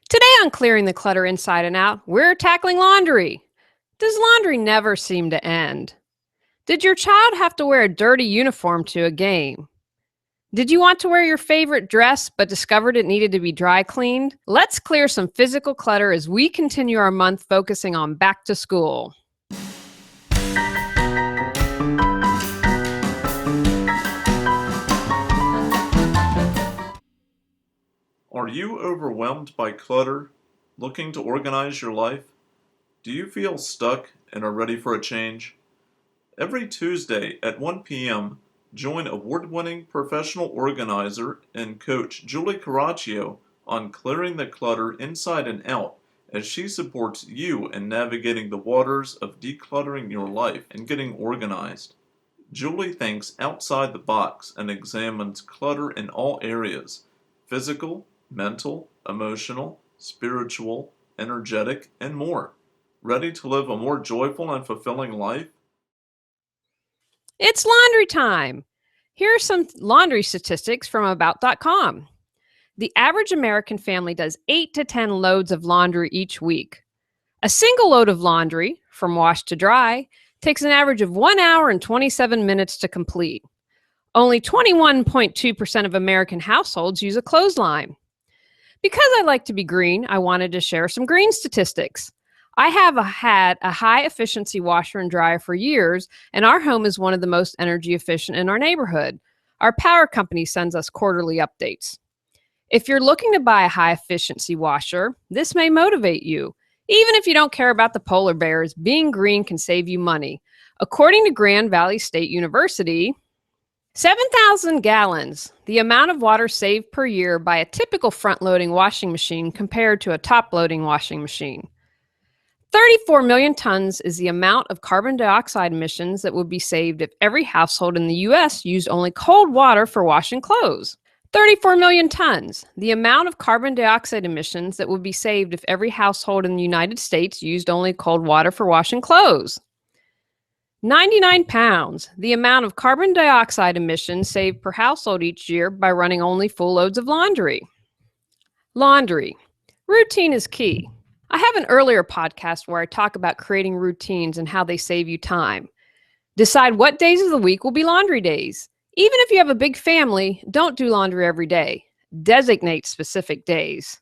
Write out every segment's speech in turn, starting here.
Today on Clearing the Clutter Inside and Out, we're tackling laundry. Does laundry never seem to end? Did your child have to wear a dirty uniform to a game? Did you want to wear your favorite dress but discovered it needed to be dry cleaned? Let's clear some physical clutter as we continue our month focusing on back to school. Are you overwhelmed by clutter, looking to organize your life? Do you feel stuck and are ready for a change? Every Tuesday at 1 p.m., join award-winning professional organizer and coach Julie Coraccio on Clearing the Clutter Inside and Out as she supports you in navigating the waters of decluttering your life and getting organized. Julie thinks outside the box and examines clutter in all areas: physical, mental, emotional, spiritual, energetic, and more. Ready to live a more joyful and fulfilling life? It's laundry time. Here are some laundry statistics from About.com. The average American family does 8 to 10 loads of laundry each week. A single load of laundry, from wash to dry, takes an average of 1 hour and 27 minutes to complete. Only 21.2% of American households use a clothesline. Because I like to be green, I wanted to share some green statistics. I have had a high efficiency washer and dryer for years, and our home is one of the most energy efficient in our neighborhood. Our power company sends us quarterly updates. If you're looking to buy a high efficiency washer, this may motivate you. Even if you don't care about the polar bears, being green can save you money. According to Grand Valley State University, 7,000 gallons, the amount of water saved per year by a typical front-loading washing machine compared to a top-loading washing machine. 34 million tons is the amount of carbon dioxide emissions that would be saved if every household in the U.S. used only cold water for washing clothes. 34 million tons, the amount of carbon dioxide emissions that would be saved if every household in the United States used only cold water for washing clothes. 99 pounds, the amount of carbon dioxide emissions saved per household each year by running only full loads of laundry. Laundry. Routine is key. I have an earlier podcast where I talk about creating routines and how they save you time. Decide what days of the week will be laundry days. Even if you have a big family, don't do laundry every day. Designate specific days.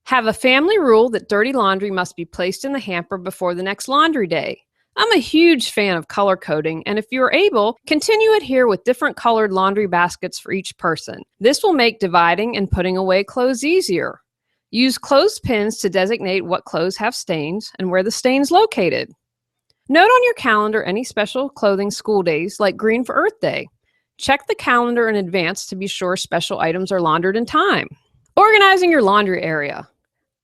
Have a family rule that dirty laundry must be placed in the hamper before the next laundry day. I'm a huge fan of color coding, and if you are able, continue it here with different colored laundry baskets for each person. This will make dividing and putting away clothes easier. Use clothespins to designate what clothes have stains and where the stain's located. Note on your calendar any special clothing school days like Green for Earth Day. Check the calendar in advance to be sure special items are laundered in time. Organizing your laundry area.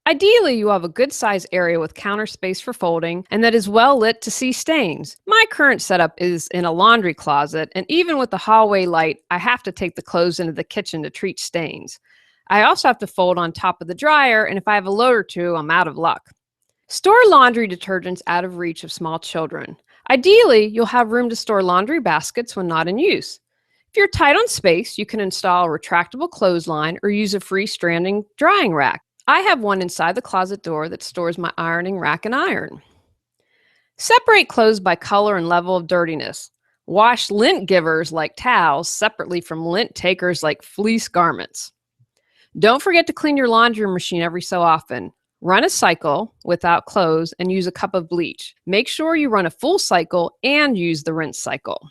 Ideally, you have a good size area with counter space for folding and that is well lit to see stains. My current setup is in a laundry closet, and even with the hallway light, I have to take the clothes into the kitchen to treat stains. I also have to fold on top of the dryer, and if I have a load or two, I'm out of luck. Store laundry detergents out of reach of small children. Ideally, you'll have room to store laundry baskets when not in use. If you're tight on space, you can install a retractable clothesline or use a freestanding drying rack. I have one inside the closet door that stores my ironing rack and iron. Separate clothes by color and level of dirtiness. Wash lint givers like towels separately from lint takers like fleece garments. Don't forget to clean your laundry machine every so often. Run a cycle without clothes and use a cup of bleach. Make sure you run a full cycle and use the rinse cycle.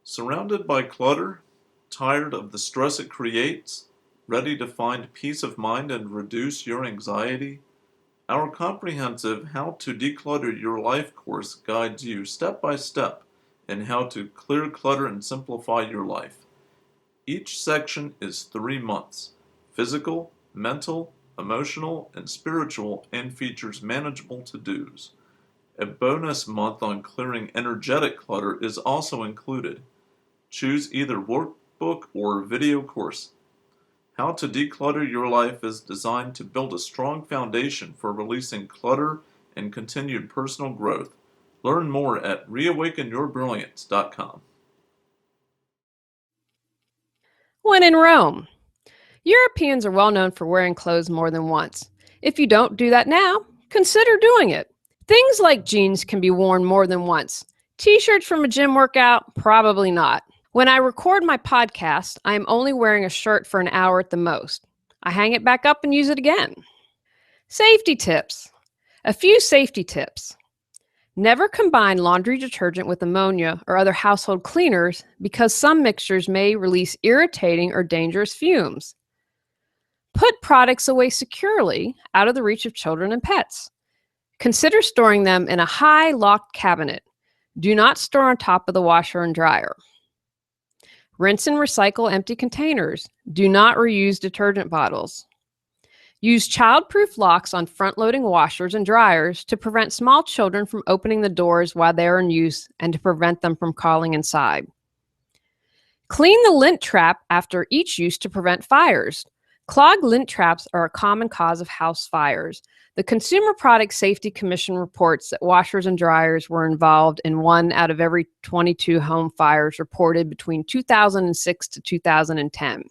Surrounded by clutter? Tired of the stress it creates? Ready to find peace of mind and reduce your anxiety? Our comprehensive How to Declutter Your Life course guides you step by step in how to clear clutter and simplify your life. Each section is 3 months: physical, mental, emotional, and spiritual, and features manageable to-dos. A bonus month on clearing energetic clutter is also included. Choose either workbook or video course. How to Declutter Your Life is designed to build a strong foundation for releasing clutter and continued personal growth. Learn more at reawakenyourbrilliance.com. When in Rome. Europeans are well known for wearing clothes more than once. If you don't do that now, consider doing it. Things like jeans can be worn more than once. T-shirts from a gym workout, probably not. When I record my podcast, I am only wearing a shirt for an hour at the most. I hang it back up and use it again. Safety tips. A few safety tips. Never combine laundry detergent with ammonia or other household cleaners because some mixtures may release irritating or dangerous fumes. Put products away securely, out of the reach of children and pets. Consider storing them in a high locked cabinet. Do not store on top of the washer and dryer. Rinse and recycle empty containers. Do not reuse detergent bottles. Use child-proof locks on front-loading washers and dryers to prevent small children from opening the doors while they are in use and to prevent them from crawling inside. Clean the lint trap after each use to prevent fires. Clogged lint traps are a common cause of house fires. The Consumer Product Safety Commission reports that washers and dryers were involved in 1 out of every 22 home fires reported between 2006 to 2010.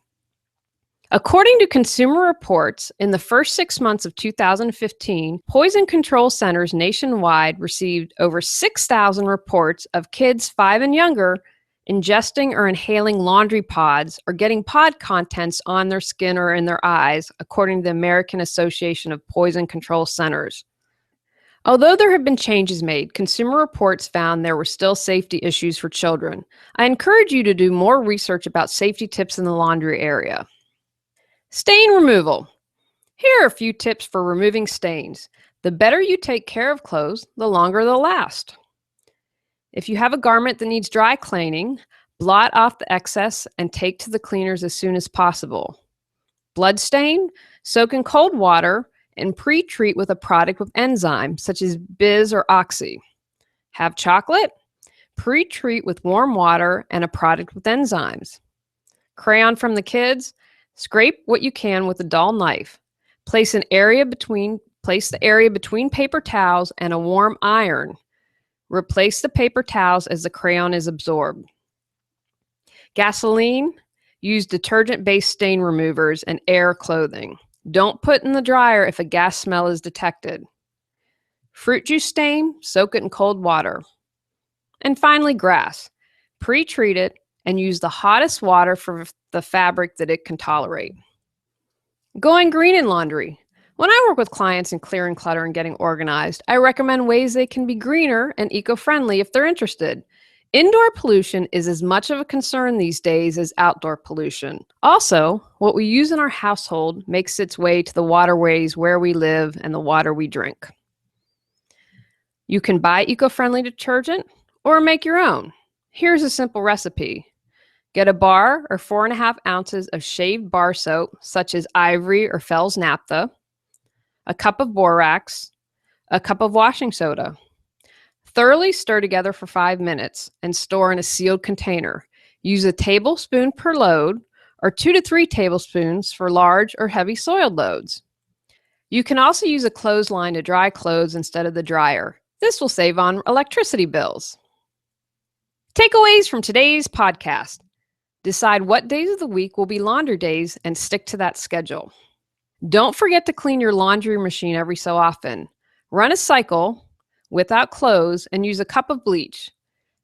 According to Consumer Reports, in the first 6 months of 2015, poison control centers nationwide received over 6,000 reports of kids 5 and younger ingesting or inhaling laundry pods or getting pod contents on their skin or in their eyes, according to the American Association of Poison Control Centers. Although there have been changes made, Consumer Reports found there were still safety issues for children. I encourage you to do more research about safety tips in the laundry area. Stain removal. Here are a few tips for removing stains. The better you take care of clothes, the longer they'll last. If you have a garment that needs dry cleaning, blot off the excess and take to the cleaners as soon as possible. Blood stain, soak in cold water and pre-treat with a product with enzymes such as Biz or Oxy. Have chocolate? Pre-treat with warm water and a product with enzymes. Crayon from the kids? Scrape what you can with a dull knife. Place the area between paper towels and a warm iron. Replace the paper towels as the crayon is absorbed. Gasoline, use detergent-based stain removers and air clothing. Don't put in the dryer if a gas smell is detected. Fruit juice stain, soak it in cold water. And finally, grass. Pre-treat it and use the hottest water for the fabric that it can tolerate. Going green in laundry. When I work with clients in clearing clutter and getting organized, I recommend ways they can be greener and eco-friendly if they're interested. Indoor pollution is as much of a concern these days as outdoor pollution. Also, what we use in our household makes its way to the waterways where we live and the water we drink. You can buy eco-friendly detergent or make your own. Here's a simple recipe. Get a bar or 4.5 ounces of shaved bar soap, such as Ivory or Fell's Naphtha, a cup of borax, a cup of washing soda. Thoroughly stir together for 5 minutes and store in a sealed container. Use a tablespoon per load or 2 to 3 tablespoons for large or heavy soiled loads. You can also use a clothesline to dry clothes instead of the dryer. This will save on electricity bills. Takeaways from today's podcast. Decide what days of the week will be laundry days and stick to that schedule. Don't forget to clean your laundry machine every so often. Run a cycle without clothes and use a cup of bleach.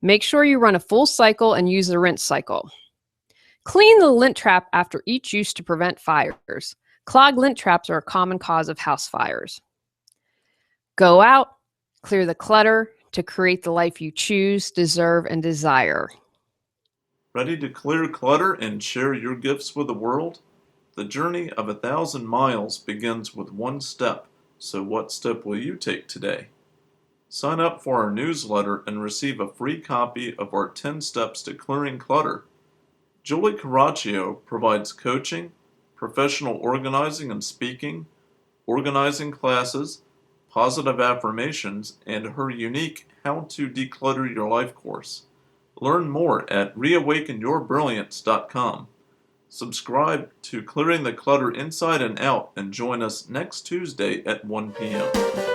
Make sure you run a full cycle and use the rinse cycle. Clean the lint trap after each use to prevent fires. Clogged lint traps are a common cause of house fires. Go out, clear the clutter to create the life you choose, deserve, and desire. Ready to clear clutter and share your gifts with the world? The journey of 1,000 miles begins with one step, so what step will you take today? Sign up for our newsletter and receive a free copy of our 10 Steps to Clearing Clutter. Julie Coraccio provides coaching, professional organizing and speaking, organizing classes, positive affirmations, and her unique How to Declutter Your Life course. Learn more at reawakenyourbrilliance.com. Subscribe to Clearing the Clutter Inside and Out and join us next Tuesday at 1 p.m.